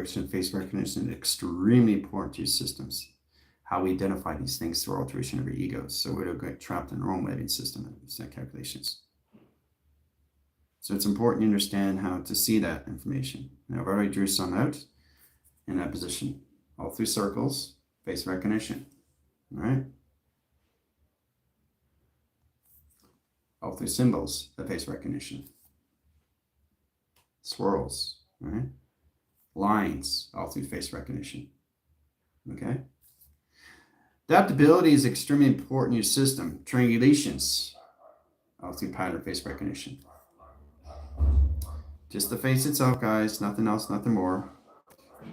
direction, face recognition is extremely important to your systems. How we identify these things through alteration of your egos. So we don't get trapped in our own webbing system and set calculations. So it's important to understand how to see that information. Now I've already drew some out in that position. All through circles, face recognition. All right? All through symbols, the face recognition. Swirls, all right? Lines, all through face recognition. Okay? Adaptability is extremely important in your system. Triangulations, all through pattern face recognition. Just the face itself, guys. Nothing else, nothing more.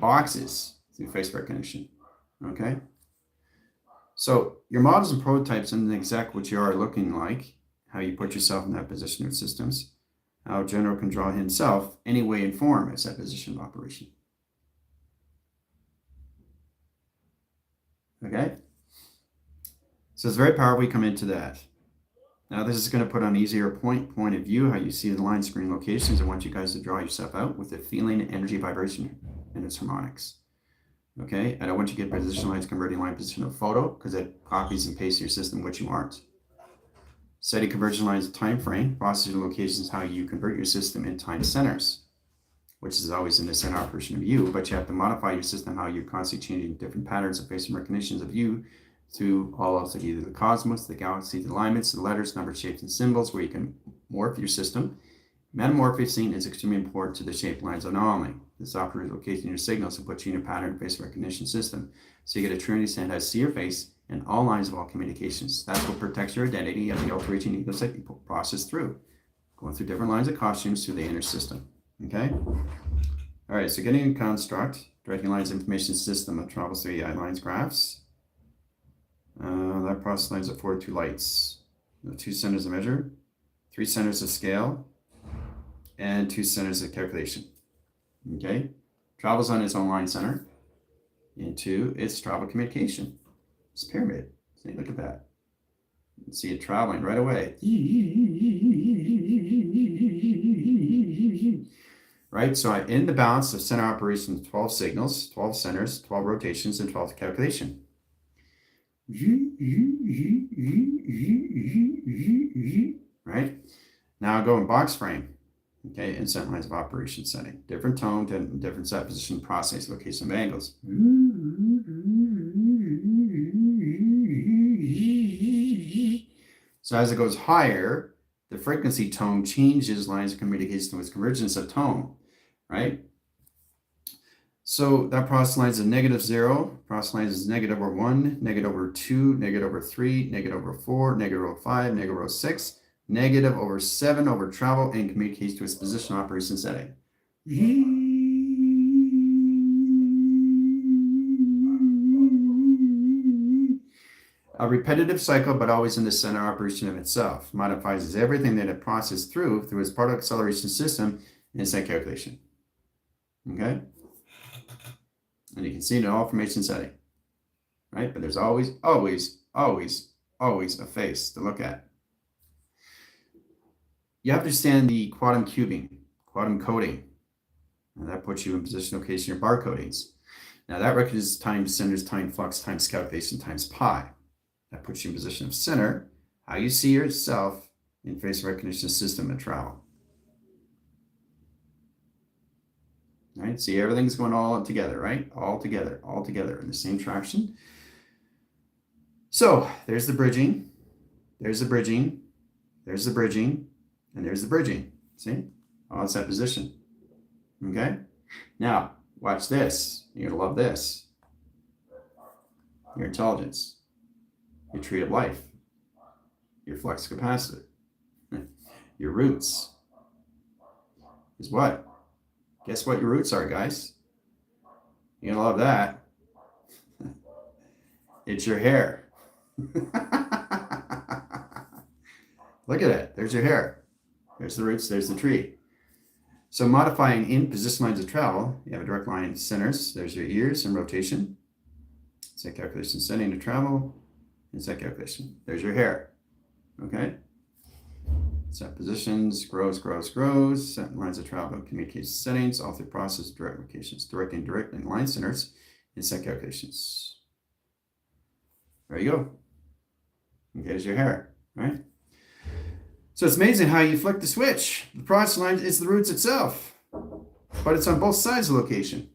Boxes through face recognition. Okay? So your models and prototypes and exactly what you are looking like, how you put yourself in that position of systems, how General can draw himself any way and form as that position of operation. Okay? So it's very powerful we come into that. Now this is going to put on easier point of view, how you see the line screen locations. I want you guys to draw yourself out with the feeling, energy, vibration, and its harmonics. Okay? I don't want you to get position lines converting line position of photo because it copies and pastes your system what you aren't. Setting conversion lines of time frame, processing locations, how you convert your system in time centers, which is always in the center operation of you, but you have to modify your system, how you're constantly changing different patterns of face and recognitions of you through all of either the cosmos, the galaxy, the alignments, the letters, numbers, shapes, and symbols, where you can morph your system. Metamorphosing is extremely important to the shape lines anomaly. This operates locating your signals and puts you in a pattern face recognition system. So you get a true understanding how to see your face and all lines of all communications. That's what protects your identity and the alteration ego set you process through. Going through different lines of costumes through the inner system. Okay? All right, so getting a construct, directing lines information system that travels through the lines graphs. That process lines of 42 lights. 2 centers of measure, 3 centers of scale, and 2 centers of calculation. Okay? Travels on its own line center into its travel communication. It's pyramid. See, look at that. You can see it traveling right away. Right? So I end the balance of center operation 12 signals, 12 centers, 12 rotations, and 12 calculation. Right? Now I go in box frame. Okay, and set lines of operation setting. Different tone, different set position, process, location of angles. So as it goes higher, the frequency tone changes lines of communication with convergence of tone, right? So that process lines is -0, process lines is -1, -2, -3, -4, -5, -6, -7 over travel and communicates to its position operation setting. A repetitive cycle, but always in the center operation of itself. Modifies everything that it processes through its particle acceleration system in its calculation. Okay? And you can see it in all formation setting. Right? But there's always a face to look at. You have to understand the quantum cubing, quantum coding. And that puts you in position location your barcodings. Now that recognizes time centers, time flux, times calculation, times pi. That puts you in position of center, how you see yourself in face recognition system and travel. Right? See, everything's going all together, right? All together in the same traction. So there's the bridging, there's the bridging, there's the bridging, and there's the bridging. See? Oh, it's that position. Okay? Now, watch this. You're going to love this. Your intelligence, your tree of life, your flux capacitor, your roots is what? Guess what your roots are, guys? You're going to love that. It's your hair. Look at it. There's your hair. There's the roots. There's the tree. So modifying in position lines of travel, you have a direct line centers. There's your ears and rotation. Set calculation setting to travel. And set calculation. There's your hair. Okay? set positions, grows, set lines of travel, communication settings, all through process, direct locations, direct, indirect, and line centers, and set calculations. There you go. And there's your hair, right? So it's amazing how you flick the switch. The process line is the roots itself, but it's on both sides of the location.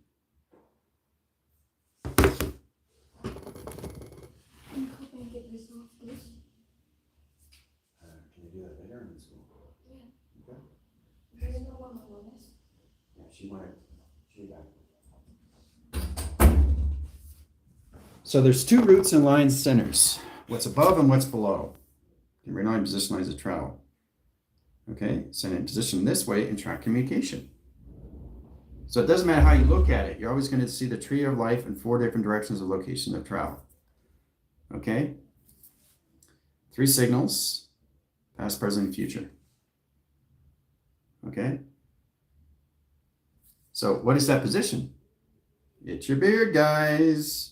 So there's two roots and line centers, what's above and what's below. And right now I'm position lines of travel. Okay, send in position this way and track communication. So it doesn't matter how you look at it, you're always going to see the tree of life in 4 different directions of location of travel. Okay, 3 signals, past, present, and future. Okay, so what is that position? It's your beard, guys.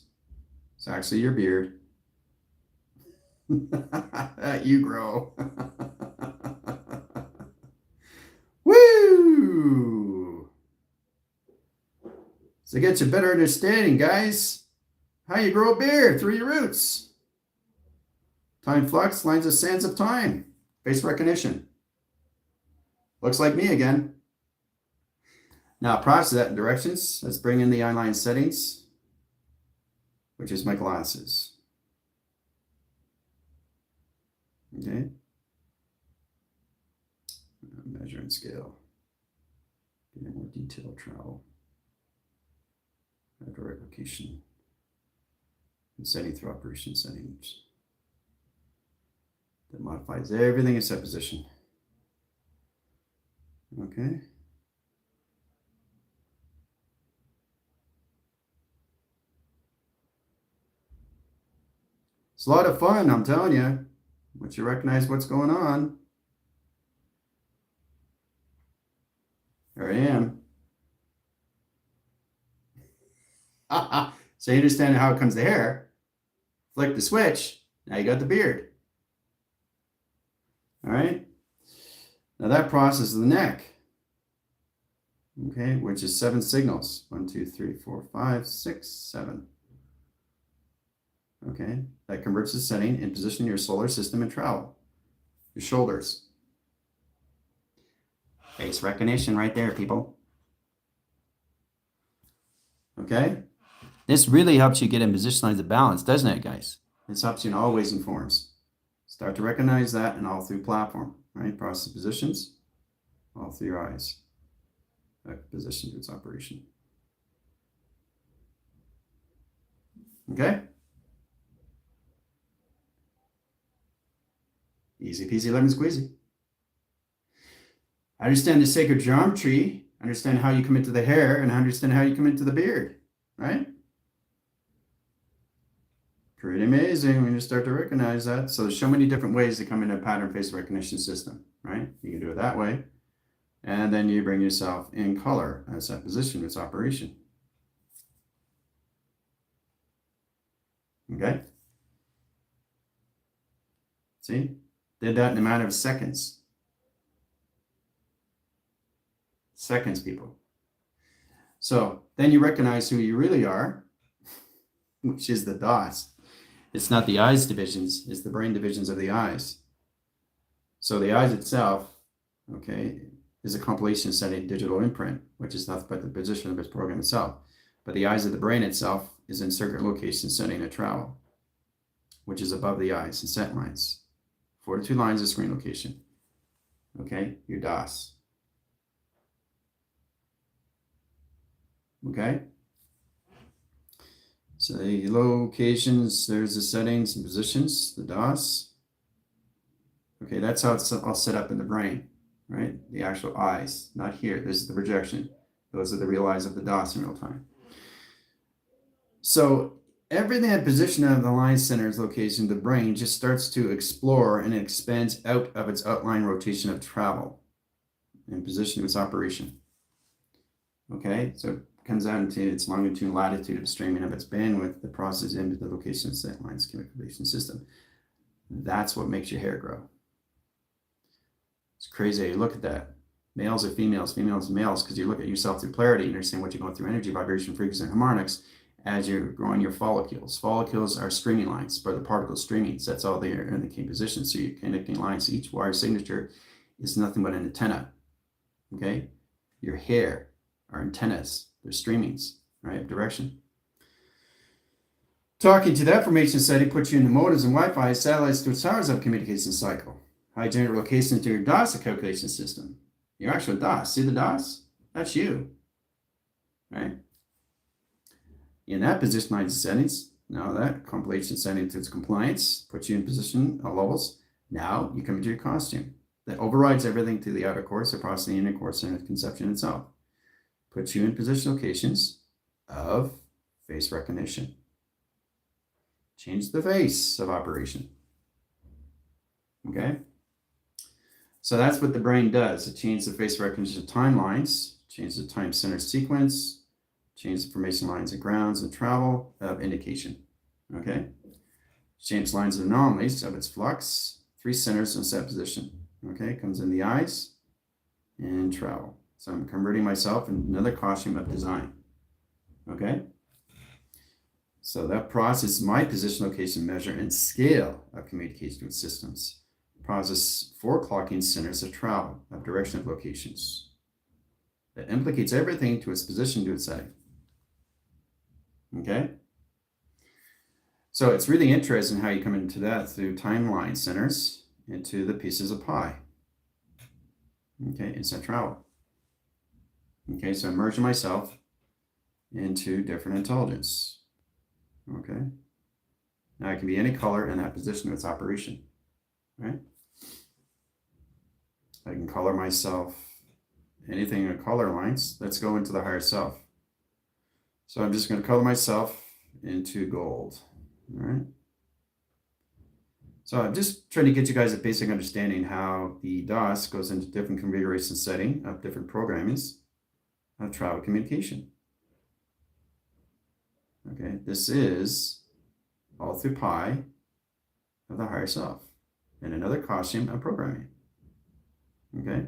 It's actually your beard. You grow. Woo! So get you a better understanding, guys, how you grow a beard through your roots. Time flux, lines of sands of time, face recognition. Looks like me again. Now process that in directions. Let's bring in the eyeline settings, which is my glasses. Okay. Measure and scale. Get more detailed travel. Direct location. And setting through operation settings. That modifies everything in set position. Okay. It's a lot of fun, I'm telling you, once you recognize what's going on. There I am. So you understand how it comes to hair. Flick the switch, now you got the beard. All right. Now that process is the neck. Okay, which is 7 signals. 1, 2, 3, 4, 5, 6, 7. Okay, that converts the setting and position your solar system and travel. Your shoulders. Face recognition right there, people. Okay, this really helps you get in position lines of balance, doesn't it, guys? This helps you in all ways and forms. Start to recognize that in all through platform, right? Process positions, all through your eyes. Position to its operation. Okay? Easy peasy lemon squeezy. Understand the sacred geometry, understand how you come into the hair, and understand how you come into the beard, right? Pretty amazing when you start to recognize that. So there's so many different ways to come into a pattern face recognition system, right? You can do it that way. And then you bring yourself in color as that position, its operation. Okay? See? Did that in a matter of seconds. Seconds, people. So then you recognize who you really are, which is the dots. It's not the eyes divisions, it's the brain divisions of the eyes. So the eyes itself, okay, is a compilation setting digital imprint, which is nothing but the position of its program itself. But the eyes of the brain itself is in circuit location setting a travel, which is above the eyes and set lines. 42 lines of screen location. Okay, your DOS. Okay. So the locations, there's the settings and positions, the DOS. Okay, that's how it's all set up in the brain, right? The actual eyes, not here. This is the projection. Those are the real eyes of the DOS in real time. So everything at position of the line center's location, the brain just starts to explore and it expands out of its outline rotation of travel in position of its operation. Okay, so it comes out into its longitude and latitude of streaming of its bandwidth, the process into the location set lines communication system. That's what makes your hair grow. It's crazy how you look at that. Males are females, females are males, because you look at yourself through polarity and understand what you're going through energy, vibration, frequency, and harmonics as you're growing your follicles. Follicles are streaming lines, but the particle streamings. That's all they are in the key position. So you're connecting lines. Each wire signature is nothing but an antenna. Okay? Your hair are antennas. They're streamings, right? Direction. Talking to that formation setting puts you in the modems and Wi-Fi, satellites through towers of communication cycle. How you generate locations to your DOS calculation system. Your actual DOS. See the DOS? That's you. Right? In that position, lines and settings. Now that compilation setting to its compliance puts you in position levels. Now you come into your costume. That overrides everything to the outer course, across the inner course, and the conception itself. Puts you in position locations of face recognition. Change the face of operation. Okay? So that's what the brain does. It changes the face recognition timelines, changes the time center sequence, changes the formation lines and grounds and travel of indication. Okay? Change lines of anomalies of its flux, 3 centers in set position. Okay? Comes in the eyes and travel. So I'm converting myself into another costume of design. Okay? So that process is my position, location, measure, and scale of communication with systems. Process 4 clocking centers of travel, of direction of locations. That implicates everything to its position, to its setting. Okay? So it's really interesting how you come into that through timeline centers into the pieces of pie. Okay, inside travel. Okay, so I'm merging myself into different intelligence. Okay. Now it can be any color in that position of its operation. Right? I can color myself anything in color lines. Let's go into the higher self. So I'm just going to color myself into gold. All right. So I'm just trying to get you guys a basic understanding how the DOS goes into different configuration setting of different programmings of travel communication. Okay, this is all through pi of the higher self and another costume of programming. Okay,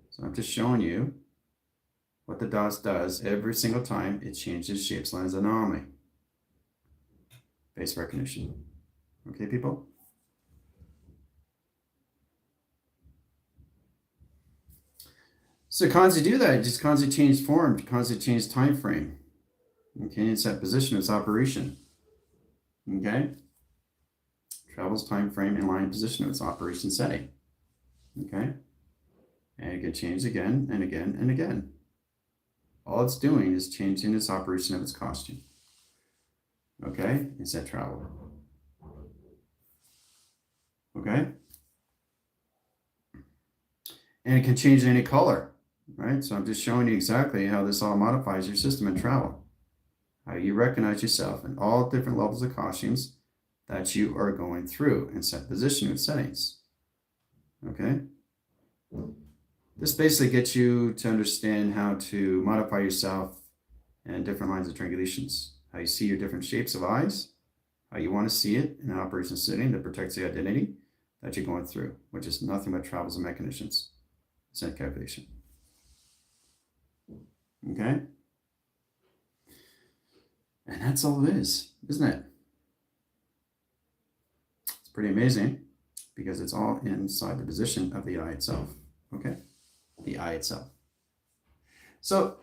so I'm just showing you what the DOS does every single time it changes shapes, lines, anomaly. Face recognition. Okay, people? So constantly do that. It just constantly change form, constantly change time frame. Okay, it's that position, it's operation. Okay? Travels time frame in line position of its operation setting. Okay? And it can change again and again and again. All it's doing is changing its operation of its costume. Okay? It's that travel. Okay? And it can change any color. Right? So I'm just showing you exactly how this all modifies your system in travel. How you recognize yourself in all different levels of costumes that you are going through and set position with settings. Okay? This basically gets you to understand how to modify yourself and different lines of triangulations. How you see your different shapes of eyes, how you want to see it in an operation setting that protects the identity that you're going through, which is nothing but travels and mechanisms. Set calculation. Okay? And that's all it is, isn't it? It's pretty amazing because it's all inside the position of the eye itself. Okay? The eye itself. So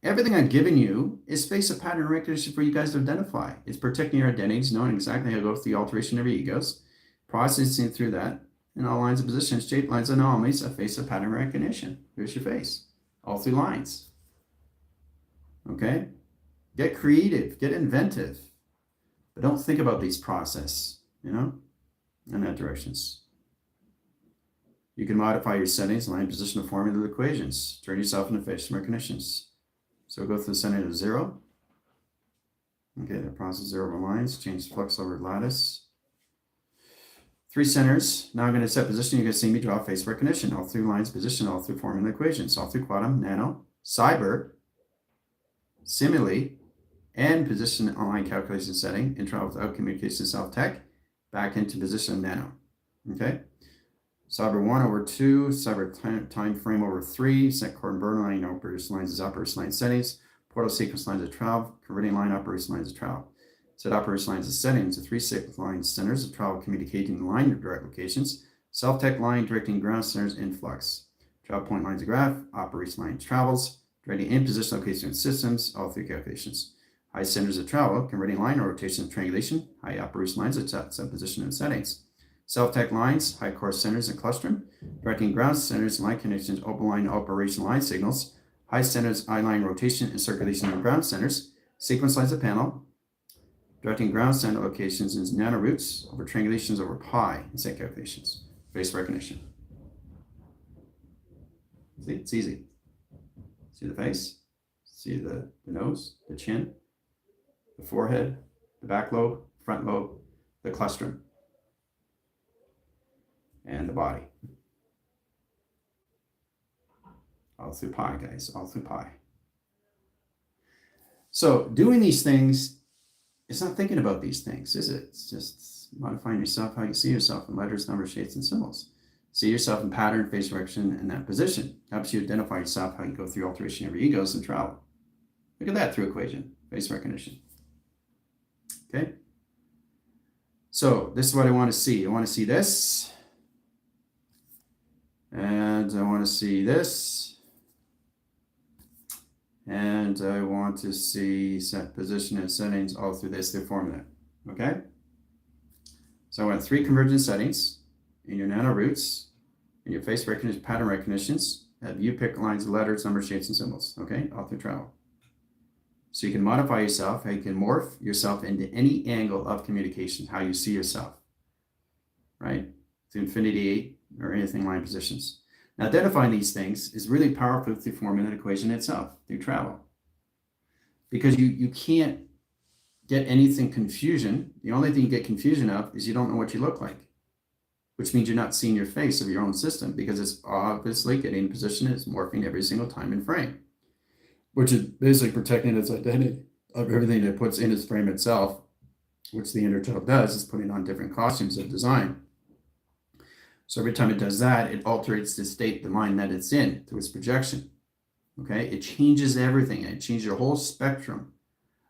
everything I'm giving you is space of pattern recognition for you guys to identify. It's protecting your identities, knowing exactly how to go through the alteration of your egos, processing through that in all lines of positions, shape lines, anomalies, a face of pattern recognition. Here's your face. All through lines. Okay? Get creative, get inventive, but don't think about these process, in that directions. You can modify your settings, line, position, of formula equations. Turn yourself into face recognitions. So go through the center of 0. Okay, the process 0 over lines, change flux over lattice. 3 centers. Now I'm going to set position. You're going to see me draw face recognition, all through lines, position, all through formula equations, all through quantum, nano, cyber, simile, and position online calculation setting, and travel without communication self-tech, back into position nano. Okay? Cyber 1 over 2, cyber time frame over 3, set coordinate line operation lines as operation line settings, portal sequence lines of travel, converting line operation lines of travel. Set operation lines of settings to 3 sequence line centers of travel communicating the line direct locations, self-tech line directing ground centers influx. Travel point lines of graph, operation line travels, directing in position location and systems, all 3 calculations. High centers of travel, converting line rotation and triangulation, high operation lines of set position and settings. Self-tech lines, high core centers and clustering, directing ground centers, line connections, open line operation line signals, high centers, I-line rotation and circulation and ground centers, sequence lines of panel, directing ground center locations in nanoroutes over triangulations over pi and set calculations. Face recognition. See, it's easy. See the face, see the nose, the chin, the forehead, the back lobe, front lobe, the clustrum, and the body. All through pi, guys, all through pi. So doing these things, it's not thinking about these things, is it? It's just modifying yourself how you see yourself in letters, numbers, shapes, and symbols. See yourself in pattern, face direction, and that position. Helps you identify yourself how you go through alteration of your egos and travel. Look at that through equation, face recognition. Okay? So this is what I want to see. I want to see this. And I want to see this. And I want to see set position and settings all through this formula. Okay? So I want 3 convergent settings in your nanoroutes, in your face recognition, pattern recognitions, view pick lines, letters, numbers, shapes, and symbols. Okay? All through travel. So you can modify yourself, how you can morph yourself into any angle of communication, how you see yourself. Right? To infinity 8 or anything line positions. Now, identifying these things is really powerful through forming an equation itself, through travel. Because you can't get anything confusion. The only thing you get confusion of is you don't know what you look like, which means you're not seeing your face of your own system because it's obviously getting position, it's morphing every single time in frame, which is basically protecting its identity of everything it puts in its frame itself, which the inner child does, is putting on different costumes of design. So every time it does that, it alters the state, the mind that it's in through its projection. Okay, it changes everything. It changes your whole spectrum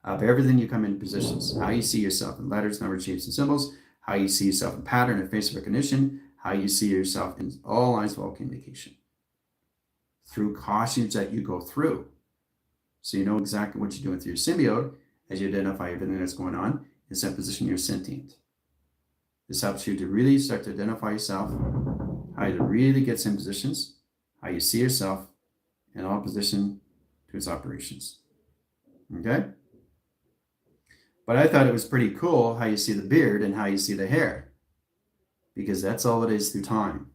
of everything you come in positions. How you see yourself in letters, numbers, shapes, and symbols. How you see yourself in pattern and face recognition. How you see yourself in all lines of all communication. Through costumes that you go through. So you know exactly what you're doing through your symbiote as you identify everything that's going on. In that position, you're sentient. This helps you to really start to identify yourself, how you really get in positions, how you see yourself in opposition to its operations. Okay? But I thought it was pretty cool how you see the beard and how you see the hair, because that's all it is through time.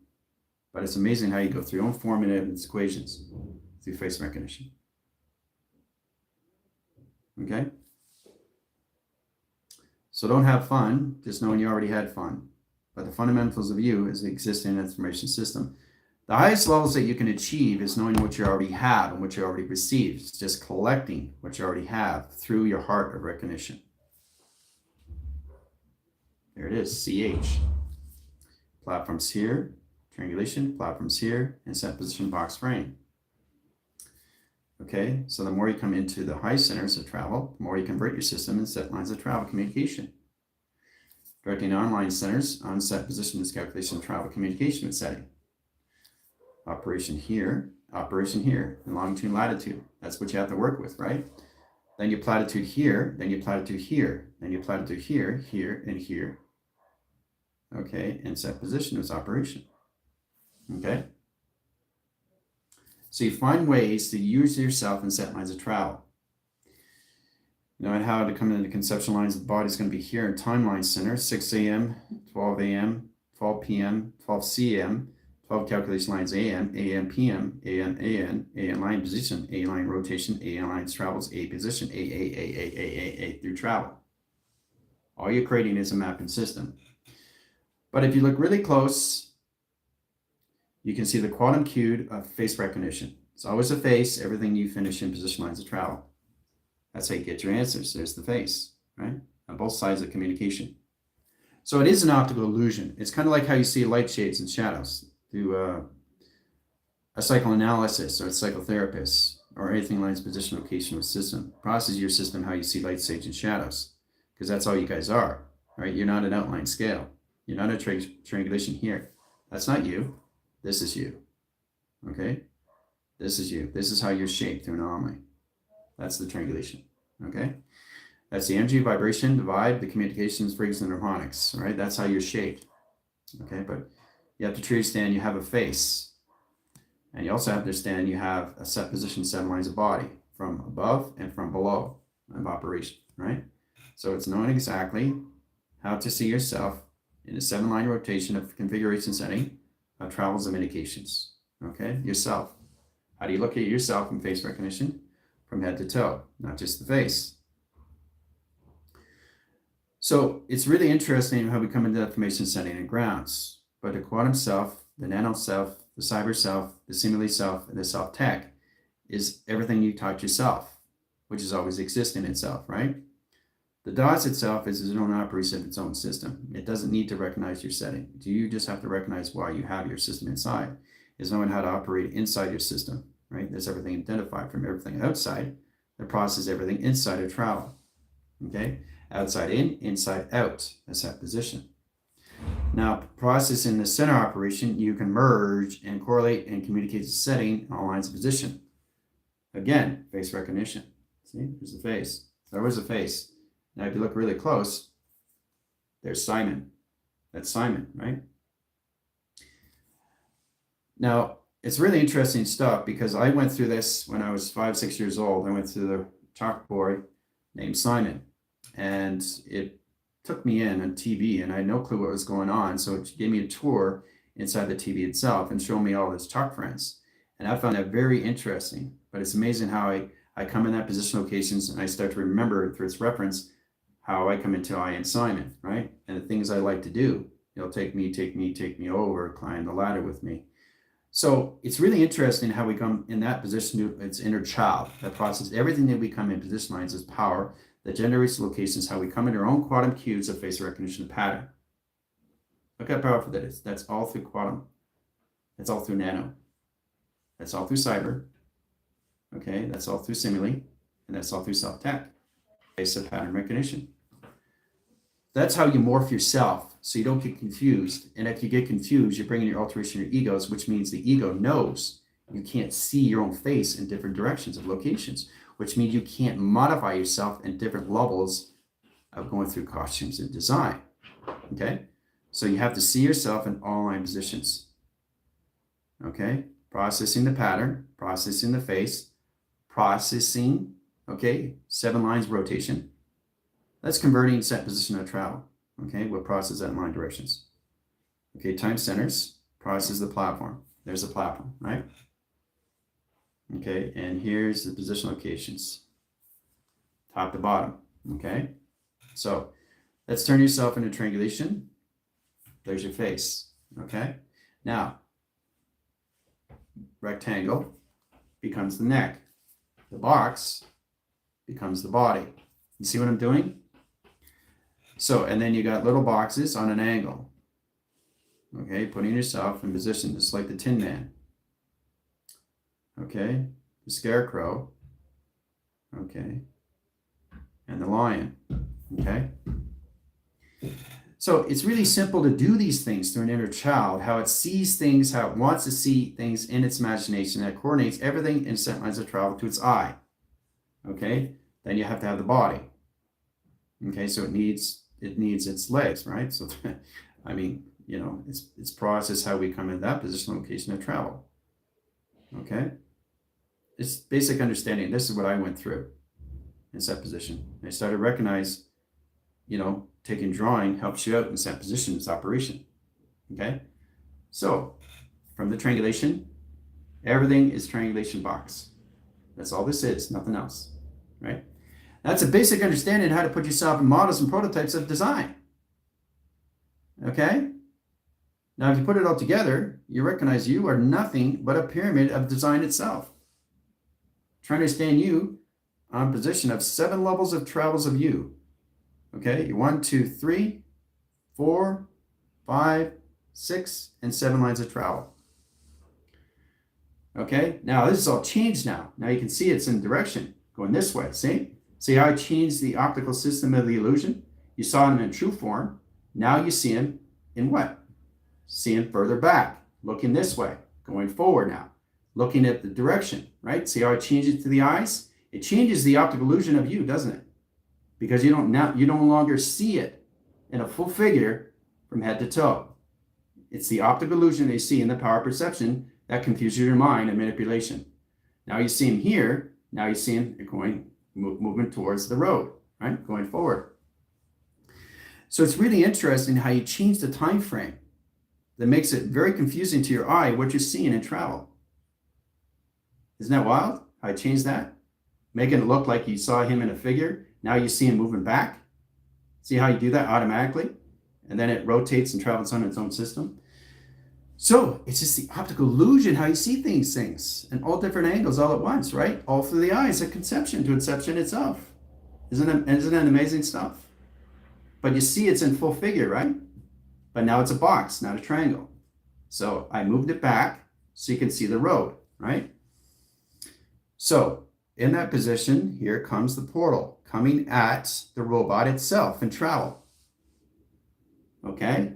But it's amazing how you go through your own formula and its equations through face recognition. Okay? So don't have fun, just knowing you already had fun. But the fundamentals of you is the existing information system. The highest levels that you can achieve is knowing what you already have and what you already received. It's just collecting what you already have through your heart of recognition. There it is, CH. Platforms here, triangulation, platforms here, and set position box frame. Okay, so the more you come into the high centers of travel, the more you convert your system and set lines of travel communication. Directing online centers on set position is calculation of travel communication and setting. Operation here, and longitude, latitude. That's what you have to work with, right? Then your platitude here, then your platitude here, then your platitude here, here, and here. Okay, and set position is operation. Okay? So you find ways to use yourself and set lines of travel. Knowing how to come into the conceptual lines of the body is going to be here in timeline center, 6 a.m., 12 a.m., 12 p.m., 12 c.m., 12 calculation lines a.m., a.m., p.m., a.m., a.n., a.n. line position, a line rotation, a lines travels, a position, a through travel. All you're creating is a mapping system. But if you look really close, you can see the quantum cube of face recognition. It's always a face, everything you finish in position lines of travel. That's how you get your answers. There's the face, right? On both sides of communication. So it is an optical illusion. It's kind of like how you see light shades and shadows. a psychoanalysis or a psychotherapist or anything like position, location, or system. Process your system how you see light, stage, and shadows, because that's all you guys are, right? You're not an outline scale. You're not a triangulation here. That's not you. This is you, okay? This is you. This is how you're shaped through an anomaly. That's the triangulation, okay? That's the energy, vibration, the vibe, the communications, frequencies, and harmonics, right? That's how you're shaped, okay? But you have to truly understand you have a face. And you also have to understand you have a set position, 7 lines of body from above and from below of operation, right? So it's knowing exactly how to see yourself in a 7-line rotation of configuration setting of travels and indications, okay? Yourself. How do you look at yourself in face recognition? From head to toe, not just the face. So it's really interesting how we come into that information setting and grounds. But the quantum self, the nano self, the cyber self, the simulated self, and the self-tech is everything you taught yourself, which is always existing in itself, right? The DOS itself is its own operation of its own system. It doesn't need to recognize your setting. You just have to recognize why you have your system inside. Is knowing how to operate inside your system, right? There's everything identified from everything outside that processes everything inside of travel, okay? Outside in, inside out, that's that position. Now, processing the center operation, you can merge and correlate and communicate the setting in all lines of position. Again, face recognition. See, there's the face. There was a face. Now, if you look really close, there's Simon. That's Simon, right? Now, it's really interesting stuff because I went through this when I was 5, 6 years old. I went through the chalkboard named Simon, and it took me in on TV, and I had no clue what was going on. So it gave me a tour inside the TV itself and showed me all his chalk friends. And I found that very interesting. But it's amazing how I come in that position locations and I start to remember through its reference how I come into I am Simon, right? And the things I like to do. He'll take me over, climb the ladder with me. So it's really interesting how we come in that position to its inner child that processes everything that we come in position lines as power that generates locations, how we come into our own quantum cues of face recognition pattern. Look how powerful that is. That's all through quantum. That's all through nano. That's all through cyber. Okay, that's all through simile. And that's all through self-tech. Face of pattern recognition. That's how you morph yourself so you don't get confused. And if you get confused, you're bringing your alteration of your egos, which means the ego knows you can't see your own face in different directions of locations, which means you can't modify yourself in different levels of going through costumes and design, okay? So you have to see yourself in all line positions, okay? Processing the pattern, processing the face, processing, okay? 7 lines rotation. That's converting set position of travel, okay? We'll process that in line directions. Okay, time centers, process the platform. There's a platform, right? Okay, and here's the position locations, top to bottom, okay? So let's turn yourself into triangulation. There's your face, okay? Now, rectangle becomes the neck. The box becomes the body. You see what I'm doing? So, and then you got little boxes on an angle, okay? Putting yourself in position, just like the Tin Man. Okay, the scarecrow, okay, and the lion, okay? So it's really simple to do these things through an inner child, how it sees things, how it wants to see things in its imagination, that coordinates everything in set lines of travel to its eye, okay? Then you have to have the body, okay? So it needs its legs, right? So, I mean, you know, it's process how we come in that position location of travel, okay? It's basic understanding. This is what I went through in set position. I started to recognize, you know, taking drawing helps you out in set position, it's operation. Okay? So from the triangulation, everything is triangulation box. That's all this is, nothing else. Right? That's a basic understanding of how to put yourself in models and prototypes of design. Okay? Now, if you put it all together, you recognize you are nothing but a pyramid of design itself. Try to understand you on position of 7 levels of travels of you. Okay, 1, 2, 3, 4, 5, 6, and 7 lines of travel. Okay, now this is all changed now. Now you can see it's in direction, going this way, see? See how I changed the optical system of the illusion? You saw him in true form. Now you see him in what? See him further back, looking this way, going forward now, looking at the direction, right? See how I changed it to the eyes? It changes the optical illusion of you, doesn't it? Because you no longer see it in a full figure from head to toe. It's the optical illusion they see in the power perception that confuses your mind and manipulation. Now you see him here. Now you see him moving towards the road, right? Going forward. So it's really interesting how you change the time frame that makes it very confusing to your eye what you're seeing in travel. Isn't that wild? How I changed that? Making it look like you saw him in a figure. Now you see him moving back. See how you do that automatically? And then it rotates and travels on its own system. So it's just the optical illusion, how you see things in all different angles all at once, right? All through the eyes, a conception to inception itself. Isn't that amazing stuff? But you see it's in full figure, right? But now it's a box, not a triangle. So I moved it back so you can see the road, right? So in that position, here comes the portal coming at the robot itself in travel. Okay?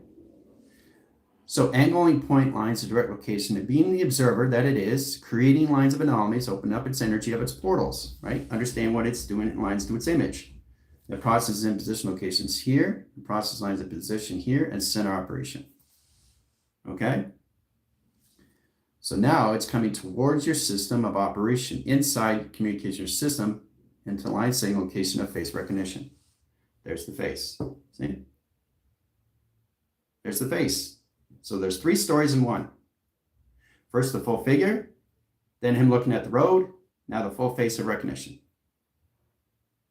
So angling point lines to direct location and being the observer that it is, creating lines of anomalies, open up its energy of its portals, right? Understand what it's doing in lines to its image. The process is in position locations here, the process lines of position here, and center operation. Okay? So now it's coming towards your system of operation inside communication system into line signal location of face recognition. There's the face. See? There's the face. So there's 3 stories in one. First, the full figure, then him looking at the road, now the full face of recognition.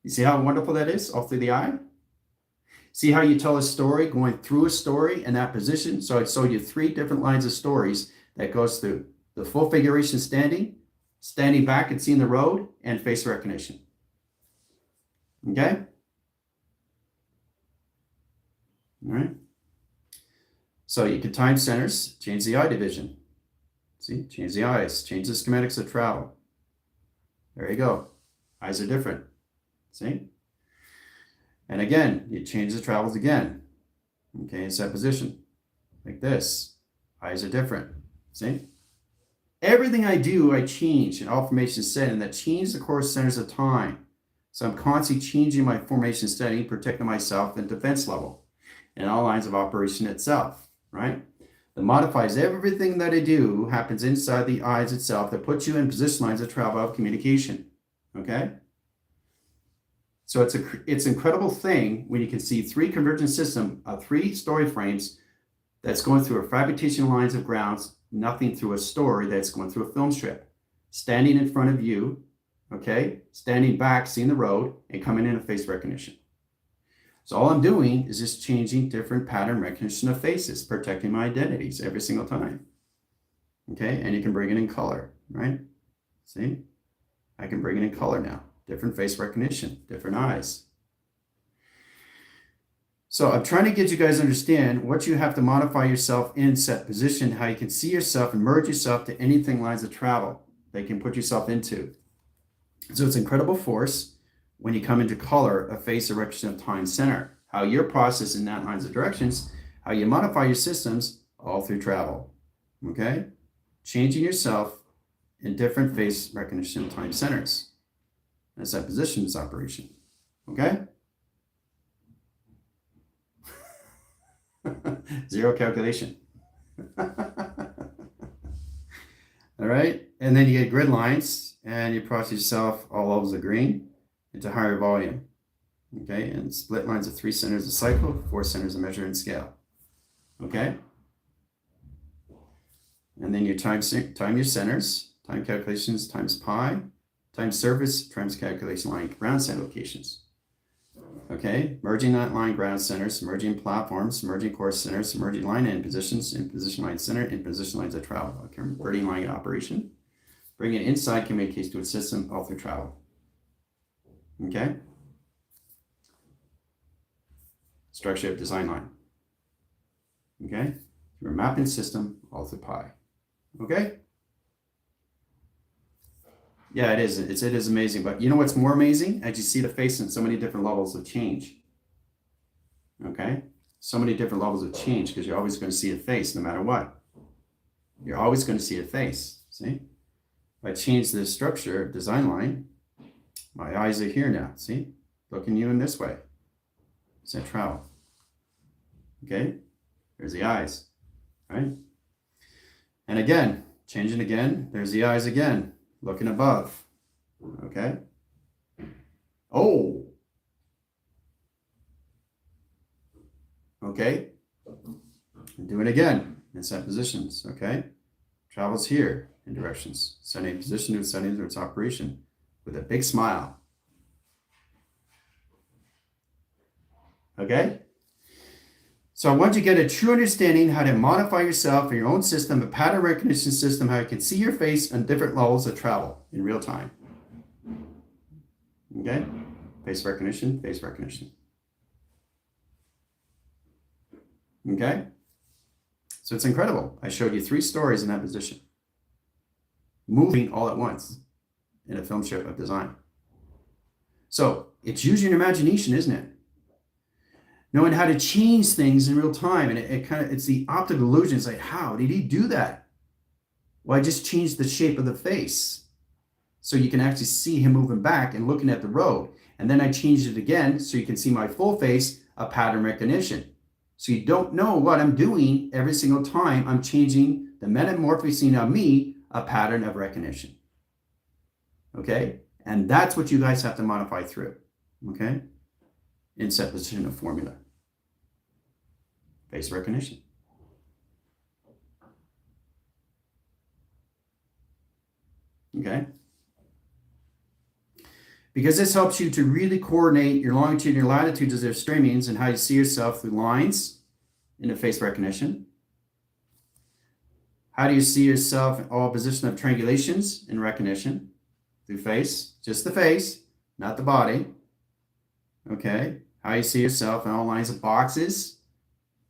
You see how wonderful that is, all through the eye? See how you tell a story going through a story in that position? So I showed you 3 different lines of stories that goes through the full figuration standing back and seeing the road, and face recognition. Okay? All right. So you can time centers, change the eye division. See, change the eyes, change the schematics of travel. There you go. Eyes are different. See? And again, you change the travels again. Okay, in set position. Like this. Eyes are different. See? Everything I do, I change in all formation setting that change the core centers of time. So I'm constantly changing my formation setting, protecting myself in defense level and all lines of operation itself. Right? That modifies everything that I do happens inside the eyes itself that puts you in position lines of travel of communication. Okay? So it's an incredible thing when you can see 3 convergent system of 3 story frames that's going through a fabrication lines of grounds, nothing through a story that's going through a film strip. Standing in front of you, okay? Standing back, seeing the road, and coming in a face recognition. So all I'm doing is just changing different pattern recognition of faces, protecting my identities every single time. Okay, and you can bring it in color, right? See? I can bring it in color now. Different face recognition, different eyes. So I'm trying to get you guys to understand what you have to modify yourself in set position, how you can see yourself and merge yourself to anything lines of travel that you can put yourself into. So it's incredible force when you come into color, a face erection of time center, how you're processing that lines of directions, how you modify your systems all through travel, okay? Changing yourself in different face recognition of time centers. That's that positions operation, okay? Zero calculation. All right, and then you get grid lines and you process yourself all levels of green into higher volume, okay, and split lines of 3 centers of cycle, 4 centers of measure and scale, okay, and then you time your centers, time calculations times pi, time surface times calculation line ground center locations, okay, merging that line ground centers, merging platforms, merging core centers, merging line end positions, in position line center, in position lines of travel, converting line operation, bringing it inside communication to a system all through travel. Okay? Structure of design line. Okay? Your mapping system all through pi. Okay? Yeah, it is. It is amazing. But you know what's more amazing? As you see the face in so many different levels of change. Okay? So many different levels of change because you're always going to see a face no matter what. You're always going to see a face. See? If I change the structure, design line, my eyes are here now. See? Looking you in this way. So I travel. Okay? There's the eyes. Right? And again, changing again, there's the eyes again. Looking above. Okay? Oh! Okay? And do it again in set positions. Okay? Travels here in directions. Setting position to setting to its operation with a big smile. Okay? So I want you to get a true understanding how to modify yourself in your own system, a pattern recognition system, how you can see your face on different levels of travel in real time. Okay? Face recognition, face recognition. Okay? So it's incredible. I showed you 3 stories in that position. Moving all at once in a film strip of design. So it's using your imagination, isn't it? Knowing how to change things in real time. And it's the optical illusion. It's like, how did he do that? Well, I just changed the shape of the face. So you can actually see him moving back and looking at the road. And then I changed it again so you can see my full face, a pattern recognition. So you don't know what I'm doing every single time I'm changing the metamorphosing of me, a pattern of recognition. Okay? And that's what you guys have to modify through. Okay? In set position of formula. Face recognition. Okay? Because this helps you to really coordinate your longitude and your latitudes as their streamings and how you see yourself through lines in the face recognition. How do you see yourself in all position of triangulations in recognition? Through face, just the face, not the body. Okay? How you see yourself in all lines of boxes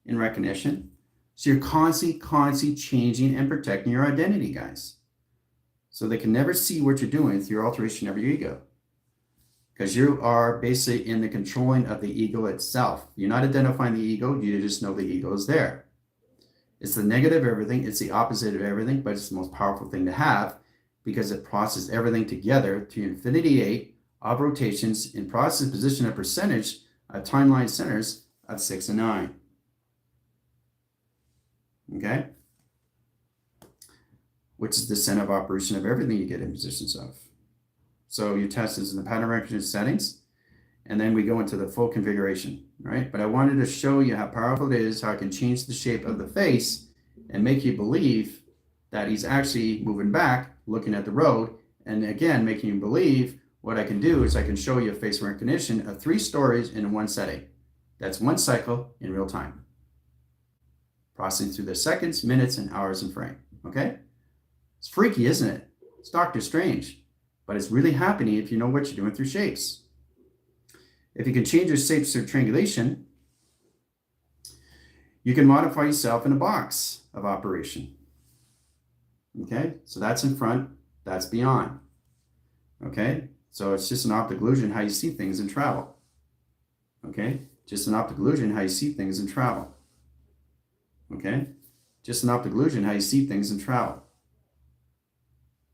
in recognition. So you're constantly changing and protecting your identity, guys. So they can never see what you're doing through your alteration of your ego. Because you are basically in the controlling of the ego itself. You're not identifying the ego, you just know the ego is there. It's the negative of everything, it's the opposite of everything, but it's the most powerful thing to have because it processes everything together to infinity 8 of rotations in process, position, and percentage of timeline centers of 6 and 9. Okay? Which is the center of operation of everything you get in positions of. So you test this in the pattern recognition settings, and then we go into the full configuration, right? But I wanted to show you how powerful it is, how I can change the shape of the face and make you believe that he's actually moving back, looking at the road, and again, making you believe what I can do is I can show you a face recognition of 3 stories in one setting. That's one cycle in real time. Processing through the seconds, minutes, and hours in frame, okay? It's freaky, isn't it? It's Dr. Strange. But it's really happening if you know what you're doing through shapes. If you can change your shapes through triangulation, you can modify yourself in a box of operation. Okay, so that's in front, that's beyond. Okay, so it's just an optical illusion how you see things in travel. Okay, just an optical illusion how you see things in travel. Okay, just an optical illusion how you see things in travel.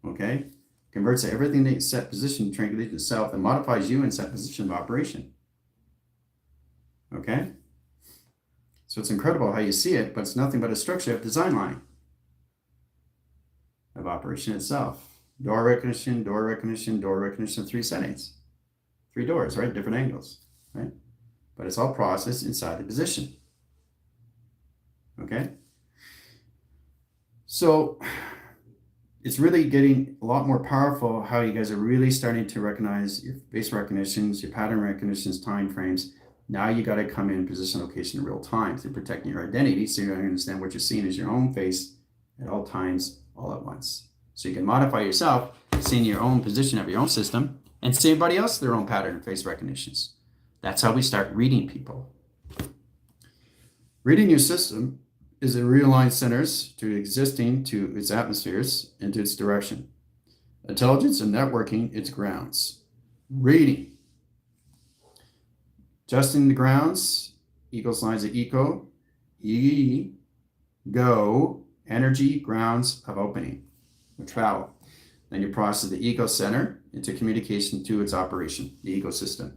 Okay. Converts everything to set position, triangulates itself, and modifies you in set position of operation. Okay? So it's incredible how you see it, but it's nothing but a structure of design line of operation itself. Door recognition, door recognition, door recognition, 3 settings. 3 doors, right? Different angles, right? But it's all processed inside the position. Okay? So it's really getting a lot more powerful how you guys are really starting to recognize your face recognitions, your pattern recognitions, time frames. Now you got to come in position, location in real time to protecting your identity so you understand what you're seeing as your own face at all times, all at once. So you can modify yourself, seeing your own position of your own system, and see everybody else their own pattern face recognitions. That's how we start reading people. Reading your system is a realign centers to existing to its atmospheres and to its direction. Intelligence and networking, it's grounds. Reading. Adjusting the grounds equals lines of eco, go, energy, grounds of opening, or travel. Then you process the eco center into communication to its operation, the ecosystem.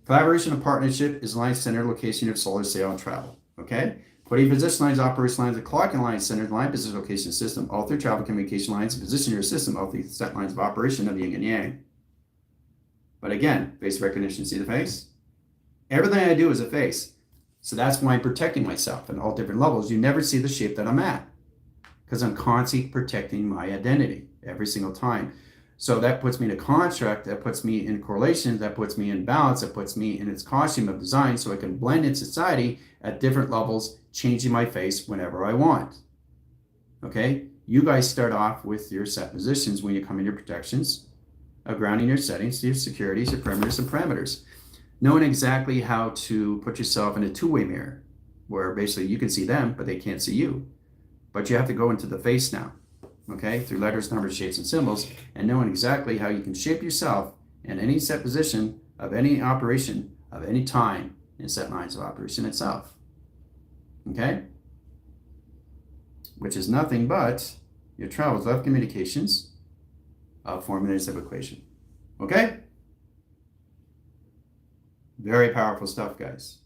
Collaboration and partnership is line center, location of solar sail and travel. Okay? Putting position lines, operation lines, the clock and line center, line position location system, all through travel communication lines, and position your system, all through set lines of operation of yin and yang. But again, face recognition, see the face? Everything I do is a face. So that's why I'm protecting myself at all different levels. You never see the shape that I'm at because I'm constantly protecting my identity every single time. So that puts me in a construct, that puts me in correlation, that puts me in balance, that puts me in its costume of design so I can blend in society at different levels, changing my face whenever I want. Okay? You guys start off with your set positions when you come in your protections, of grounding your settings, your securities, your perimeters, and parameters. Knowing exactly how to put yourself in a two-way mirror where basically you can see them, but they can't see you. But you have to go into the face now, okay, through letters, numbers, shapes, and symbols, and knowing exactly how you can shape yourself in any set position of any operation of any time in set lines of operation itself, okay? Which is nothing but your travels of communications of formulas of equation, okay? Very powerful stuff, guys.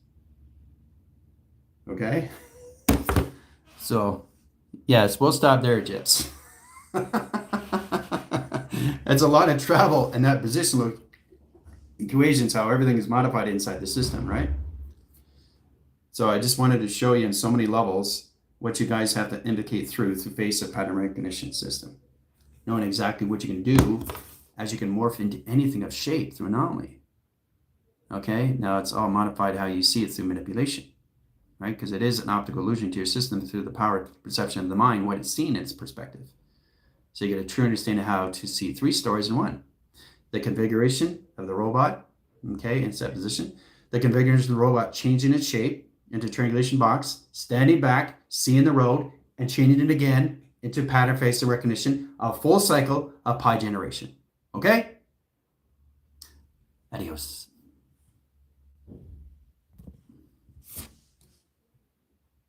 Okay? So, yes, we'll stop there, Jess. It's a lot of travel and that positional equations, how everything is modified inside the system, right? So I just wanted to show you in so many levels what you guys have to indicate through face of pattern recognition system. Knowing exactly what you can do as you can morph into anything of shape through anomaly. Okay, now it's all modified how you see it through manipulation, right? Because it is an optical illusion to your system through the power perception of the mind, what it's seen in its perspective. So you get a true understanding of how to see three stories in one. The configuration of the robot, okay, in set position. The configuration of the robot changing its shape into triangulation box, standing back, seeing the road, and changing it again into pattern face recognition, a full cycle of pi generation. Okay? Adios.